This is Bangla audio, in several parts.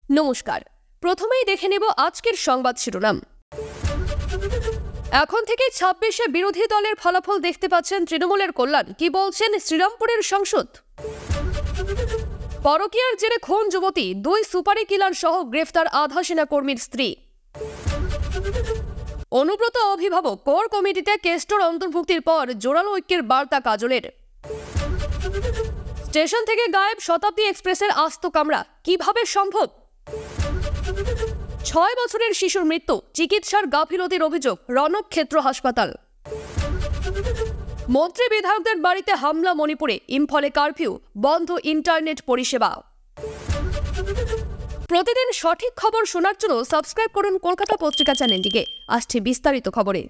নমস্কার। প্রথমেই দেখে নেব আজকের সংবাদ শিরোনাম। এখন থেকে ২৬শে বিরোধী দলের ফলাফল দেখতে পাচ্ছেন তৃণমূলের কল্যাণ। কি বলছেন শ্রীরামপুরের সাংসদ? পরকীয়ার জেরে খুন যুবতী, ২ সুপারি কিলার সহ গ্রেফতার আধা সেনা কর্মীর স্ত্রী। অনুব্রত অভিভাবক, কোর কমিটিতে কেষ্টর অন্তর্ভুক্তির পর জোরালো ঐক্যের বার্তা কাজলের। স্টেশন থেকে গায়েব শতাব্দী এক্সপ্রেসের আস্ত কামরা, কিভাবে সম্ভব? ৬ বছরের শিশুর মৃত্যু, চিকিৎসার গাফিলতির অভিযোগ, রণক্ষেত্র হাসপাতাল। মন্ত্রী বিধায়কদের বাড়িতে হামলা মণিপুরে, ইম্ফলে কারফিউ, বন্ধ ইন্টারনেট পরিষেবা। প্রতিদিন সঠিক খবর শোনার জন্য সাবস্ক্রাইব করুন কলকাতা পত্রিকা চ্যানেলটিকে। আসছে বিস্তারিত খবরে।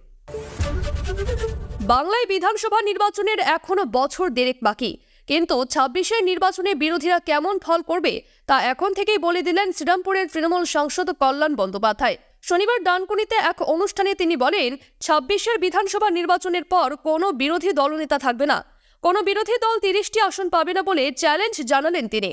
বাংলায় বিধানসভা নির্বাচনের এখনো বছর দেড়েক বাকি, কিন্তু ২৬শে নির্বাচনে বিরোধীরা কেমন ফল করবে তা এখন থেকেই বলে দিলেন শ্রীরামপুরের তৃণমূল সাংসদ কল্যাণ বন্দ্যোপাধ্যায়। শনিবার ডানকুনিতে এক অনুষ্ঠানে তিনি বলেন, ২৬শে বিধানসভা নির্বাচনের পর কোনো বিরোধী দলনেতা থাকবে না, কোনো বিরোধী দল ৩০টি আসন পাবে না বলে চ্যালেঞ্জ জানালেন তিনি।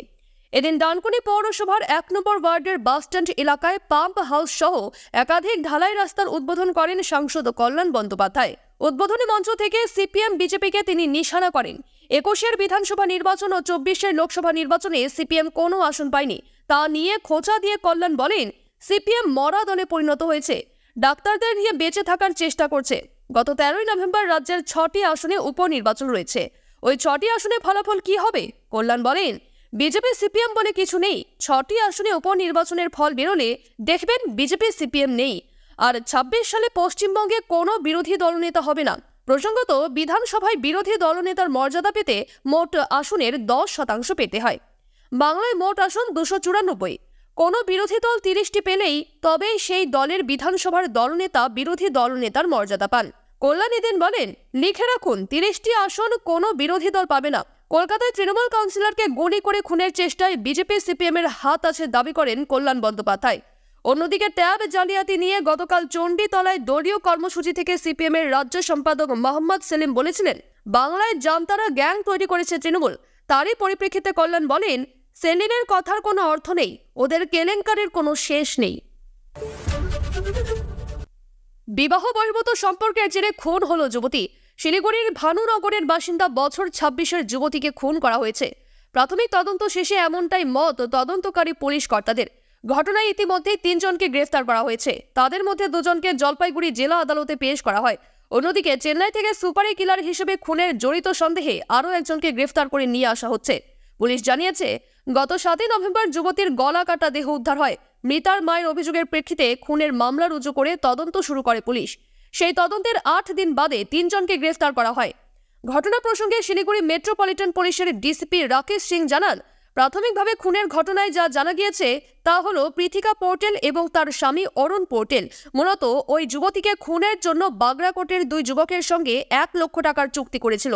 এদিন ডানকুনি পৌরসভার ১ নম্বর ওয়ার্ডের বাসস্ট্যান্ড এলাকায় পাম্প হাউস সহ একাধিক ঢালাই রাস্তার উদ্বোধন করেন সাংসদ কল্যাণ বন্দ্যোপাধ্যায়। উদ্বোধনী মঞ্চ থেকে সিপিএম বিজেপিকে তিনি নিশানা করেন। ২১শের বিধানসভা নির্বাচন ও ২৪শের লোকসভা নির্বাচনে সিপিএম কোনো আসন পায়নি, তা নিয়ে খোঁচা দিয়ে কল্যাণ বলেন, সিপিএম মরা দলে পরিণত হয়েছে, ডাক্তারদের নিয়ে বেঁচে থাকার চেষ্টা করছে। গত ১৩ই নভেম্বর রাজ্যের ৬টি আসনে উপনির্বাচন রয়েছে। ওই ৬টি আসনে ফলাফল কি হবে? কল্যাণ বলেন, বিজেপি সিপিএম বলে কিছু নেই। ৬টি আসনে উপনির্বাচনের ফল বেরোলে দেখবেন বিজেপি সিপিএম নেই। আর ২৬ সালে পশ্চিমবঙ্গে কোনো বিরোধী দলনেতা হবে না। প্রসঙ্গত, বিধানসভায় বিরোধী দলনেতার মর্যাদা পেতে মোট আসনের ১০% পেতে হয়। বাংলায় মোট আসন ২৯৪। কোনো বিরোধী দল ৩০টি পেলেই তবেই সেই দলের বিধানসভার দলনেতা বিরোধী দলনেতার মর্যাদা পান। কল্যাণ এদিন বলেন, লিখে রাখুন, ৩০টি আসন কোনো বিরোধী দল পাবে না। কলকাতায় তৃণমূল কাউন্সিলরকে গুলি করে খুনের চেষ্টায় বিজেপি সিপিএম এর হাত আছে দাবি করেন কল্যাণ বন্দ্যোপাধ্যায়। অন্যদিকে ট্যাব জালিয়াতি নিয়ে গতকাল চণ্ডীতলায় দলীয় কর্মসূচি থেকে সিপিএম এর রাজ্য সম্পাদক মোহাম্মদ সেলিম বলেছিলেন, বাংলায় জান্তারা গ্যাং তৈরি করেছে তৃণমূল। তারই পরিপ্রেক্ষিতে কল্যাণ বলেন, সেলিমের কথার কোনো অর্থ নেই, ওদের কেলেঙ্কারির কোনো শেষ নেই। বিবাহ বহির্ভূত সম্পর্কের জেরে খুন হলো যুবতী। শিলিগুড়ির ভানুনগরের বাসিন্দা বছর ২৬-এর যুবতীকে খুন করা হয়েছে। প্রাথমিক তদন্ত শেষে এমনটাই মত তদন্তকারী পুলিশ কর্তাদের। ঘটনায় ইতিমধ্যেই ৩ জনকে গ্রেফতার করা হয়েছে। তাদের মধ্যে ২ জনকে জলপাইগুড়ি জেলা আদালতে পেশ করা হয়। অন্যদিকে চেন্নাই থেকে সুপারি কিলার হিসেবে খুনের জড়িত সন্দেহে আরও একজনকে গ্রেফতার করে নিয়ে আসা হচ্ছে। পুলিশ জানিয়েছে, গত ৭ই নভেম্বর যুবতীর গলা কাটা দেহ উদ্ধার হয়। মৃতার মায়ের অভিযোগের প্রেক্ষিতে খুনের মামলা রুজু করে তদন্ত শুরু করে পুলিশ। সেই তদন্তের ৮ দিন বাদে ৩ জনকে গ্রেফতার করা হয়। ঘটনা প্রসঙ্গে শিলিগুড়ি মেট্রোপলিটন পুলিশের ডিসিপি রাকেশ সিং জানান, প্রাথমিকভাবে খুনের ঘটনায় যা জানা গিয়েছে তা হলো পৃথিকা পোর্টেল এবং তার স্বামী অরুণ পোর্টেল মূলত ওই যুবতীকে খুনের জন্য বাগরাকোটের ২ যুবকের সঙ্গে ১ লক্ষ টাকার চুক্তি করেছিল।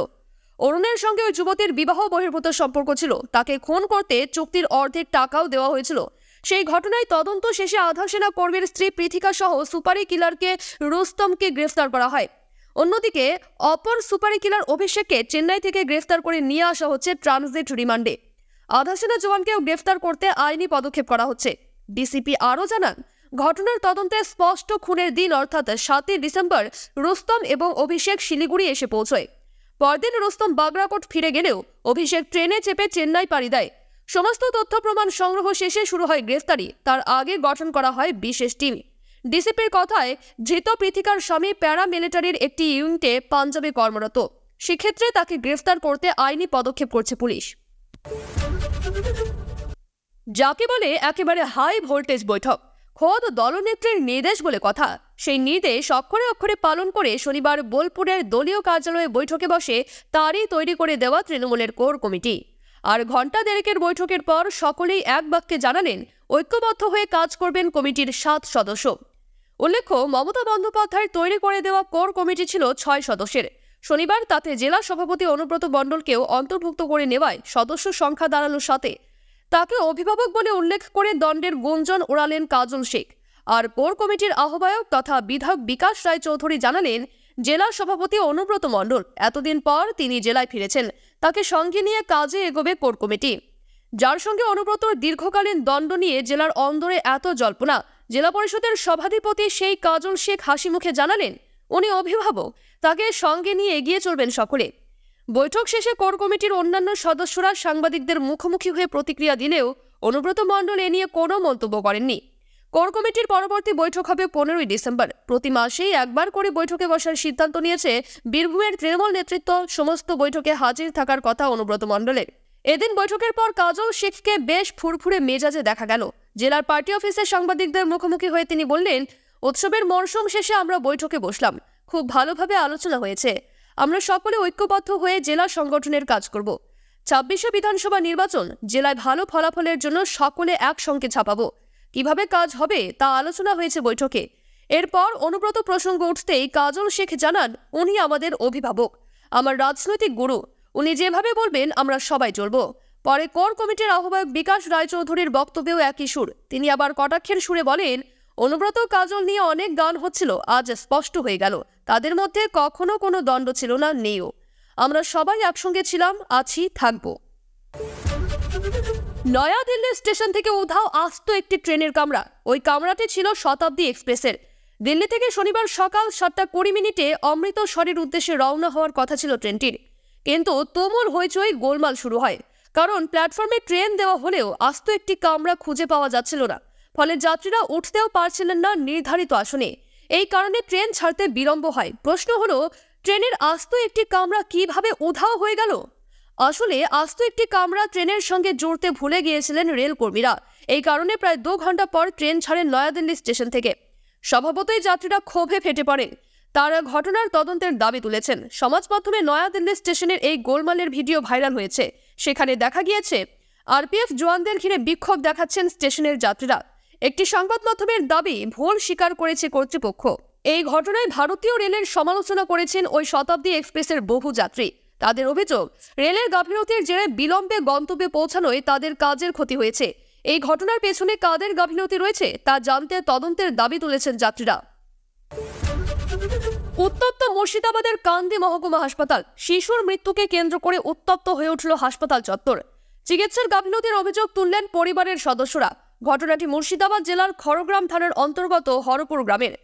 অরুণের সঙ্গে ওই যুবতীর বিবাহ বহির্ভূত সম্পর্ক ছিল। তাকে খুন করতে চুক্তির অর্ধেক টাকাও দেওয়া হয়েছিল। সেই ঘটনায় তদন্ত শেষে আধা সেনা কর্মীর স্ত্রী পৃথিকা সহ সুপারি কিলারকে রুস্তমকে গ্রেফতার করা হয়। অন্যদিকে অপর সুপারি কিলার অভিষেককে চেন্নাই থেকে গ্রেফতার করে নিয়ে আসা হচ্ছে ট্রানজিট রিমান্ডে। আধা সেনা জওয়ানকেও গ্রেফতার করতে আইনি পদক্ষেপ করা হচ্ছে। ডিসিপি আরও জানান, ঘটনার তদন্তে স্পষ্ট খুনের দিন অর্থাৎ ৭ই ডিসেম্বর রুস্তম এবং অভিষেক শিলিগুড়ি এসে পৌঁছয়। পরদিন রুস্তম বাগরাকোট ফিরে গেলেও অভিষেক ট্রেনে চেপে চেন্নাই পাড়ি দেয়। সমস্ত তথ্য প্রমাণ সংগ্রহ শেষে শুরু হয় গ্রেফতারি। তার আগে গঠন করা হয় বিশেষ টিম। ডিসিপির কথায়, ধৃত পৃথিকার স্বামী প্যারামিলিটারির একটি ইউনিটে পাঞ্জাবে কর্মরত। সেক্ষেত্রে তাকে গ্রেফতার করতে আইনি পদক্ষেপ করছে পুলিশ। যাকে বলে একেবারে হাই ভোল্টেজ বৈঠক, খোদ দলনেত্রীর নির্দেশ বলে কথা। সেই নির্দেশ অক্ষরে অক্ষরে পালন করে শনিবার বোলপুরের দলীয় কার্যালয়ে বৈঠকে বসে তারই তৈরি করে দেওয়া তৃণমূলের কোর কমিটি। আর ঘণ্টা দেড়েকের বৈঠকের পর সকলেই এক বাক্যে জানালেন, ঐক্যবদ্ধ হয়ে কাজ করবেন কমিটির ৭ সদস্য। উল্লেখ্য, মমতা বন্দ্যোপাধ্যায়ের তৈরি করে দেওয়া কোর কমিটি ছিল ৬ সদস্যের। শনিবার তাতে জেলা সভাপতি অনুব্রত মণ্ডলকেও অন্তর্ভুক্ত করে নেওয়ায় সদস্য সংখ্যা দাঁড়ালো ৭-এ। তাকে অভিভাবক বলে উল্লেখ করে দণ্ডের গুঞ্জন ওড়ালেন কাজল শেখ। আর কোর কমিটির আহ্বায়ক তথা বিধায়ক বিকাশ রায় চৌধুরী জানালেন, জেলা সভাপতি অনুব্রত মণ্ডল এতদিন পর তিনি জেলায় ফিরেছেন, তাকে সঙ্গে নিয়ে কাজে এগোবে কোর কমিটি। যার সঙ্গে অনুব্রতর দীর্ঘকালীন দ্বন্দ্ব নিয়ে জেলার অন্দরে এত জল্পনা, জেলা পরিষদের সভাধিপতি সেই কাজল শেখ হাসি মুখে জানালেন উনি অভিভাবক, তাকে সঙ্গে নিয়ে এগিয়ে চলবেন সকলে। বৈঠক শেষে কোর কমিটির অন্যান্য সদস্যরা সাংবাদিকদের মুখোমুখি হয়ে প্রতিক্রিয়া দিলেও অনুব্রত মণ্ডল এ নিয়ে কোনো মন্তব্য করেননি। কোর কমিটির পরবর্তী বৈঠক হবে 15ই ডিসেম্বর। প্রতি মাসেই একবার করে বৈঠকে বসার সিদ্ধান্ত নিয়েছে বীরভূমের তৃণমূল নেতৃত্ব। সমস্ত বৈঠকে হাজির থাকার কথা অনুব্রত মণ্ডলের। এদিন বৈঠকের পর কাজল শেখকে বেশ ফুরফুরে মেজাজে দেখা গেল। জেলার পার্টি অফিসে সাংবাদিকদের মুখোমুখি হয়ে তিনি বললেন, উৎসবের মরশুম শেষে আমরা বৈঠকে বসলাম, খুব ভালোভাবে আলোচনা হয়েছে। আমরা সকলে ঐক্যবদ্ধ হয়ে জেলা সংগঠনের কাজ করব। 26শে বিধানসভা নির্বাচন, জেলায় ভালো ফলাফলের জন্য সকলে একসঙ্গে ছাপাবো। কিভাবে কাজ হবে তা আলোচনা হয়েছে বৈঠকে। এরপর অনুব্রত প্রসঙ্গ উঠতেই কাজল শেখ জানান, উনি আমাদের অভিভাবক, আমার রাজনৈতিক গুরু, উনি যেভাবে বলবেন আমরা সবাই চলব। পরে কোর কমিটির আহ্বায়ক বিকাশ রায়চৌধুরীর বক্তব্যেও একই সুর। তিনি আবার কটাক্ষের সুরে বলেন, অনুব্রত কাজল নিয়ে অনেক গান হচ্ছিল, আজ স্পষ্ট হয়ে গেল তাদের মধ্যে কখনো কোনো দ্বন্দ্ব ছিল না, নেইও। আমরা সবাই একসঙ্গে ছিলাম, আছি, থাকবো। নয়াদিল্লি স্টেশন থেকে উধাও আস্ত একটি ট্রেনের কামরা। ওই কামরাটি ছিল শতাব্দী এক্সপ্রেসের। দিল্লি থেকে শনিবার সকাল 7:20 অমৃতসরের উদ্দেশ্যে রওনা হওয়ার কথা ছিল ট্রেনটির। কিন্তু তুমুল হইচই, গোলমাল শুরু হয়। কারণ প্ল্যাটফর্মে ট্রেন দেওয়া হলেও আস্ত একটি কামরা খুঁজে পাওয়া যাচ্ছিল না। ফলে যাত্রীরা উঠতেও পারছিলেন না নির্ধারিত আসনে। এই কারণে ট্রেন ছাড়তে বিলম্ব হয়। প্রশ্ন হলো, ট্রেনের আস্ত একটি কামরা কিভাবে উধাও হয়ে গেল? আসলে আস্ত একটি কামরা ট্রেনের সঙ্গে জুড়তে ভুলে গিয়েছিলেন রেল কর্মীরা। এই কারণে প্রায় 2 ঘন্টা পর ট্রেন ছাড়েন নয়াদিল্লি স্টেশন থেকে। স্বভাবতই যাত্রীরা ক্ষোভে ফেটে পড়েন। তারা ঘটনার তদন্তের দাবি তুলেছেন। সমাজ মাধ্যমে নয়াদিল্লি স্টেশনের এই গোলমালের ভিডিও ভাইরাল হয়েছে। সেখানে দেখা গিয়েছে আরপিএফ জওয়ানদের ঘিরে বিক্ষোভ দেখাচ্ছেন স্টেশনের যাত্রীরা। একটি সংবাদ মাধ্যমের দাবি, ভুল স্বীকার করেছে কর্তৃপক্ষ। এই ঘটনায় ভারতীয় রেলের সমালোচনা করেছেন ওই শতাব্দী এক্সপ্রেসের বহু যাত্রী। তাদের অভিযোগ, রেলের গাফিলতির জেরে বিলম্বে গন্তব্যে পৌঁছানোয় তাদের কাজের ক্ষতি হয়েছে। এই ঘটনার পেছনে কাদের গাফিলতি রয়েছে তা জানতে তদন্তের দাবি তুলেছেন যাত্রীরা। উত্তপ্ত মুর্শিদাবাদের কান্দি মহকুমা হাসপাতাল। শিশুর মৃত্যুকে কেন্দ্র করে উত্তপ্ত হয়ে উঠল হাসপাতাল চত্বর। চিকিৎসার গাফিলতির অভিযোগ তুললেন পরিবারের সদস্যরা। ঘটনাটি মুর্শিদাবাদ জেলার খড়গ্রাম থানার অন্তর্গত হরপুর গ্রামের।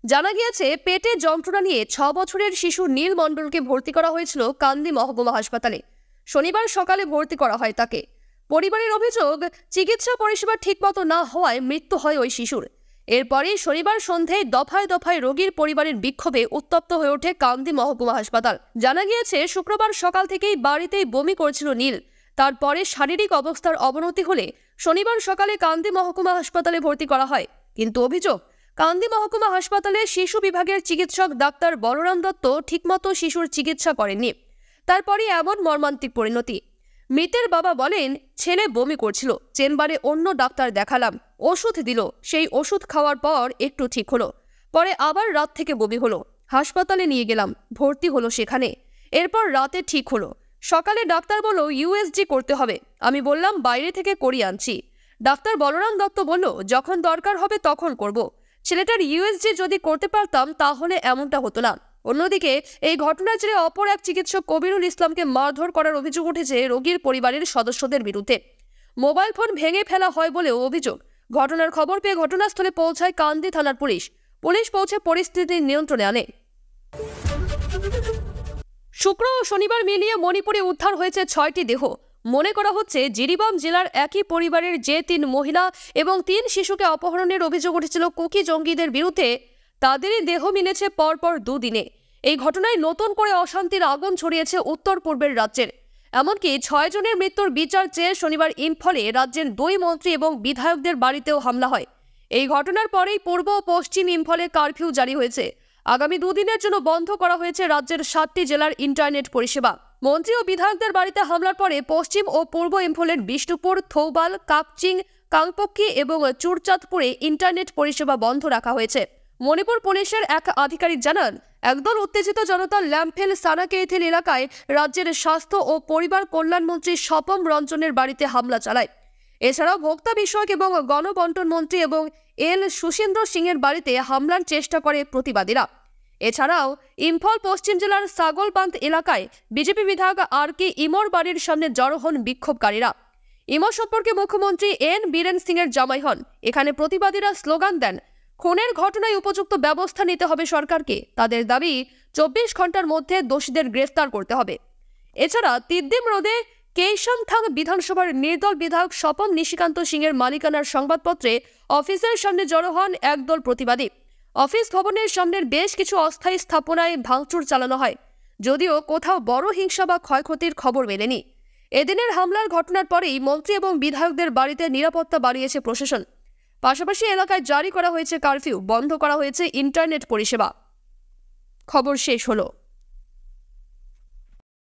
জানা গিয়েছে, পেটে যন্ত্রণা নিয়ে 6 বছরের শিশু নীল মণ্ডলকে ভর্তি করা হয়েছিল কান্দি মহকুমা হাসপাতালে। শনিবার সকালে ভর্তি করা হয় তাকে। পরিবারের অভিযোগ, চিকিৎসা পরিষেবা ঠিকমতো না হওয়ায় মৃত্যু হয় ওই শিশুর। এরপরই শনিবার সন্ধ্যায় দফায় দফায় রোগীর পরিবারের বিক্ষোভে উত্তপ্ত হয়ে ওঠে কান্দি মহকুমা হাসপাতাল। জানা গিয়েছে, শুক্রবার সকাল থেকেই বাড়িতেই বমি করছিল নীল। তারপরে শারীরিক অবস্থার অবনতি হলে শনিবার সকালে কান্দি মহকুমা হাসপাতালে ভর্তি করা হয়। কিন্তু অভিযোগ, কান্দি মহকুমা হাসপাতালে শিশু বিভাগের চিকিৎসক ডাক্তার বলরাম দত্ত ঠিকমতো শিশুর চিকিৎসা করেননি। তারপরে এমন মর্মান্তিক পরিণতি। মৃতের বাবা বলেন, ছেলে বমি করছিল, চেম্বারে অন্য ডাক্তার দেখালাম, ওষুধ দিল, সেই ওষুধ খাওয়ার পর একটু ঠিক হলো। পরে আবার রাত থেকে বমি হলো, হাসপাতালে নিয়ে গেলাম, ভর্তি হলো সেখানে। এরপর রাতে ঠিক হলো। সকালে ডাক্তার বলল ইউএসজি করতে হবে। আমি বললাম বাইরে থেকে করিয়ে আনছি। ডাক্তার বলরাম দত্ত বলল, যখন দরকার হবে তখন করব। ছেলেটার ইউএসজি যদি করতে পারতাম তাহলে এমনটা হতো না। অন্যদিকে এই ঘটনার জেরে অপর এক চিকিৎসক কবিরুল ইসলামকে মারধর করার অভিযোগ উঠেছে রোগীর পরিবারের সদস্যদের বিরুদ্ধে। মোবাইল ফোন ভেঙে ফেলা হয় বলেও অভিযোগ। ঘটনার খবর পেয়ে ঘটনাস্থলে পৌঁছায় কান্দি থানার পুলিশ। পুলিশ পৌঁছে পরিস্থিতি নিয়ন্ত্রণে আনে। শুক্র ও শনিবার মিলিয়ে মণিপুরে উদ্ধার হয়েছে 6টি দেহ। মনে করা হচ্ছে জিরিবাম জেলার একই পরিবারের যে 3 মহিলা এবং 3 শিশুকে অপহরণের অভিযোগ উঠেছিল কুকি জঙ্গিদের বিরুদ্ধে, তাদেরই দেহ মিলেছে পরপর 2 দিনে। এই ঘটনায় নতুন করে অশান্তির আগুন ছড়িয়েছে উত্তর পূর্বের রাজ্যের। এমনকি 6 জনের মৃত্যুর বিচার চেয়ে শনিবার ইম্ফলে রাজ্যের 2 মন্ত্রী এবং বিধায়কদের বাড়িতেও হামলা হয়। এই ঘটনার পরেই পূর্ব ও পশ্চিম ইম্ফলে কারফিউ জারি হয়েছে। আগামী 2 দিনের জন্য বন্ধ করা হয়েছে রাজ্যের 7টি জেলার ইন্টারনেট পরিষেবা। মন্ত্রী ও বিধায়কদের বাড়িতে হামলার পরে পশ্চিম ও পূর্ব ইম্ফলের বিষ্ণুপুর, থৌবাল, কাকচিং, কাংপক্কি এবং চুরচাঁদপুরে ইন্টারনেট পরিষেবা বন্ধ রাখা হয়েছে। মণিপুর পুলিশের এক আধিকারিক জানান, একদল উত্তেজিত জনতা ল্যাম্পফেল সানাকেইথিল এলাকায় রাজ্যের স্বাস্থ্য ও পরিবার কল্যাণমন্ত্রী স্বপম রঞ্জনের বাড়িতে হামলা চালায়। এছাড়াও ভোক্তা বিষয়ক এবং গণবন্টন মন্ত্রী এবং এল সুশীন্দ্র সিংয়ের বাড়িতে হামলার চেষ্টা করে প্রতিবাদীরা। এছাড়াও ইম্ফল পশ্চিম জেলার সাগলবান্ধ এলাকায় বিজেপি বিধায়ক আর কে ইমোর বাড়ির সামনে জড়ো হন বিক্ষোভকারীরা। ইমো সম্পর্কে মুখ্যমন্ত্রী এন বীরেন সিং এর জামাই হন। এখানে প্রতিবাদীরা স্লোগান দেন, খুনের ঘটনায় উপযুক্ত ব্যবস্থা নিতে হবে সরকারকে। তাদের দাবি 24 ঘন্টার মধ্যে দোষীদের গ্রেফতার করতে হবে। এছাড়া তিদ্দিম রোডে কেশমথাং বিধানসভার নির্দল বিধায়ক স্বপন নিশিকান্ত সিং এর মালিকানার সংবাদপত্রে অফিসের সামনে জড়ো হন একদল প্রতিবাদী। অফিস ভবনের সামনের বেশ কিছু অস্থায়ী স্থাপনায় ভাঙচুর চালানো হয়, যদিও কোথাও বড় হিংসা বা ক্ষয়ক্ষতির খবর মেলেনি। এদিনের হামলার ঘটনার পরেই মন্ত্রী এবং বিধায়কদের বাড়িতে নিরাপত্তা বাড়িয়েছে প্রশাসন। পাশাপাশি এলাকায় জারি করা হয়েছে কারফিউ, বন্ধ করা হয়েছে ইন্টারনেট পরিষেবা। খবর শেষ হলো।